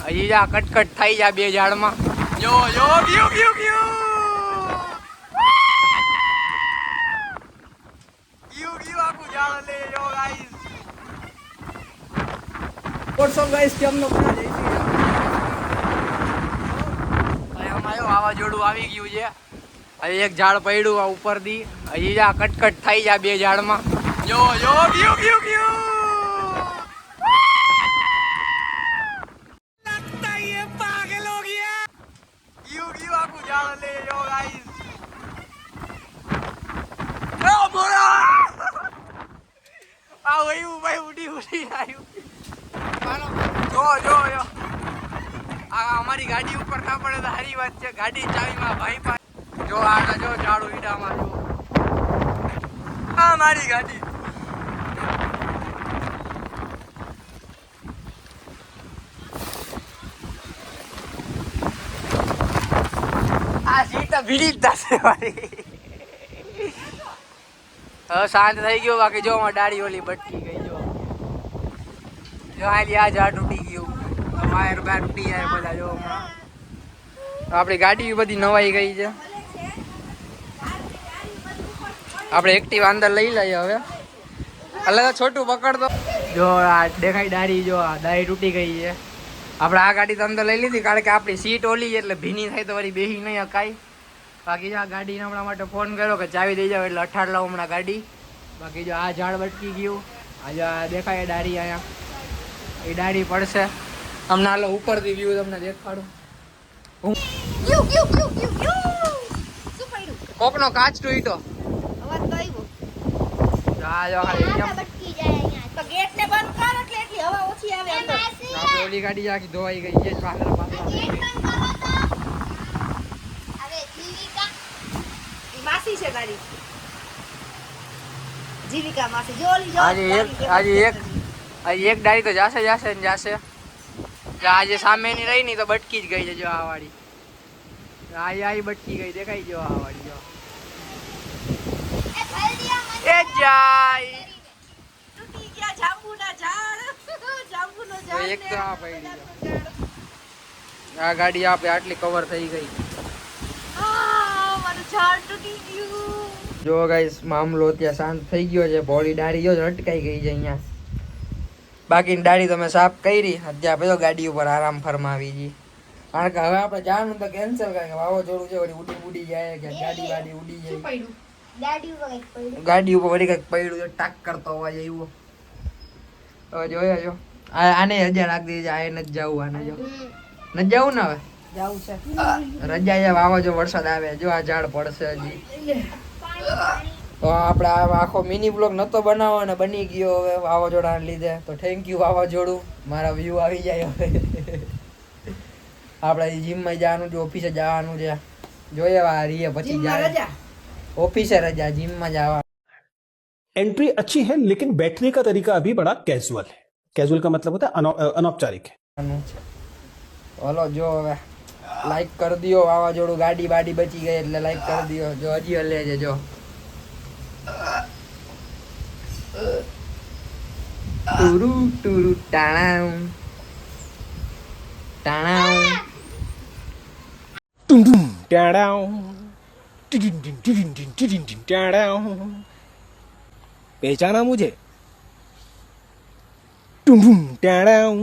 હજી જા કટકટ થઈ જા બે ઝાડમાં જો જો ક્યુ ક્યુ ક્યુ ક્યુ ક્યુ આખું ઝાડ લે જો ગાઈસ વોટ્સઅપ ગાઈસ કેમ નો બના જઈ વાવાઝોડું આવી ગયું છે હજી એક ઝાડ પડ્યું આ ઉપરથી હજી જા કટકટ થઈ જા બે ઝાડમાં જો જો ક્યુ ક્યુ ક્યુ આખું ઝાડ લે જો ગાઈસ આ વયું ભાઈ ઉડી ઉડી આવ્યું જો જો જો આ અમારી ગાડી ઉપર ના પડે તો સારી વાત છે ગાડી ચાવીમાં ભાઈ પાસે જો આ જો ઝાડુ ઈડામાં જો આ મારી ગાડી આ સીટ ભીડી જ થશે મારી હવે શાંત થઈ ગયો બાકી જો અમારી ડાળી ઓલી બટકી ગઈ જો હાલી આ ઝાડ તૂટી ગયું વાયર બાર તૂટી જાય બધા જો આપણી ગાડી બધી નવાઈ ગઈ છે આપણે એક્ટિવા અંદર લઈ લઈએ હવે એટલે તો છોટું પકડતો જો આ દેખાય ડાળી જો આ ડાળી તૂટી ગઈ છે આપણે આ ગાડી તો અંદર લઈ લીધી કારણ કે આપણી સીટ ઓલી એટલે ભીની થાય તો વળી બેસી નહીં અકાય બાકી જો આ ગાડીને હમણાં માટે ફોન કર્યો કે ચાવી દઈ જાવ એટલે અઠાડ લાવું હમણાં ગાડી બાકી જો આ ઝાડ બટકી ગયું આ જો આ દેખાય ડાળી અહીંયા એ ડાળી પડશે હમણાં હાલો ઉપરથી વ્યૂ તમને દેખાડું કોકનો કાચ તૂટ્યો આ જો આપણે ઓલી ગાડી આખી ધોવાઈ ગઈ છે આજે એક ડાળી તો જાશે ને જાશે આજે સામેની રહી ની તો બટકી જ ગઈ છે જો આ વાળી આ બટકી ગઈ દેખાઈ જો આ વાળી જો એ જાય તૂટી ગયા જાંબુના ઝાડ એક તો આ પડી આ ગાડી આપે આટલી કવર થઈ ગઈ મારું ઝાડ તૂટી ગયું જો ગાઈસ મામલો ત્યાં શાંત થઈ ગયો છે ભોળી ડાળી જો અટકાઈ ગઈ છે અહીંયા બાકીની ડાળી તમે સાફ કરી અત્યારે પેલો ગાડી ઉપર આરામ ફરમાવી જી કારણ કે હવે આપણે જવાનું તો કેન્સલ કારણ કે વાવાઝોડું છે વળી ઉડી જાય કે ગાડી વાડી ઉડી જાય ગાડી ઉપર વળી કંઈક પડ્યું છે ટાક કરતો અવાજ આવ્યો હવે જોયા જો આને રજા રાખી દીધી આ નથી જવું આને જો નથી જવું ને હવે જાવું છે રજા છે વાવાઝોડું વરસાદ આવે જો આ ઝાડ પડશે હજી તો આપણે આ આખો મિની બ્લોગ નતો બનાવવો ને બની ગયો હવે વાવાઝોડાને લીધે તો થેન્ક યુ વાવાઝોડું મારા વ્યૂ આવી જાય હવે આપણે જીમમાં જવાનું છે ઓફિસે જવાનું છે જોઈએ આ રીએ પછી જાય ऑफिस है रजा जिम में जावा एंट्री अच्छी है लेकिन बैठने का तरीका अभी बड़ा कैजुअल है कैजुअल का मतलब होता है अनौपचारिक है बोलो जो હવે લાઈક કરી દિયો વાવાઝોડું ગાડી બાડી બચી ગઈ એટલે લાઈક કરી દિયો જો હજી હલે છે જો ટુરુ ટુરુ ટાણાઉ ટાણાઉ टुम टुम टाडाओ पहचाना मुझे टुम टुम टाडाओ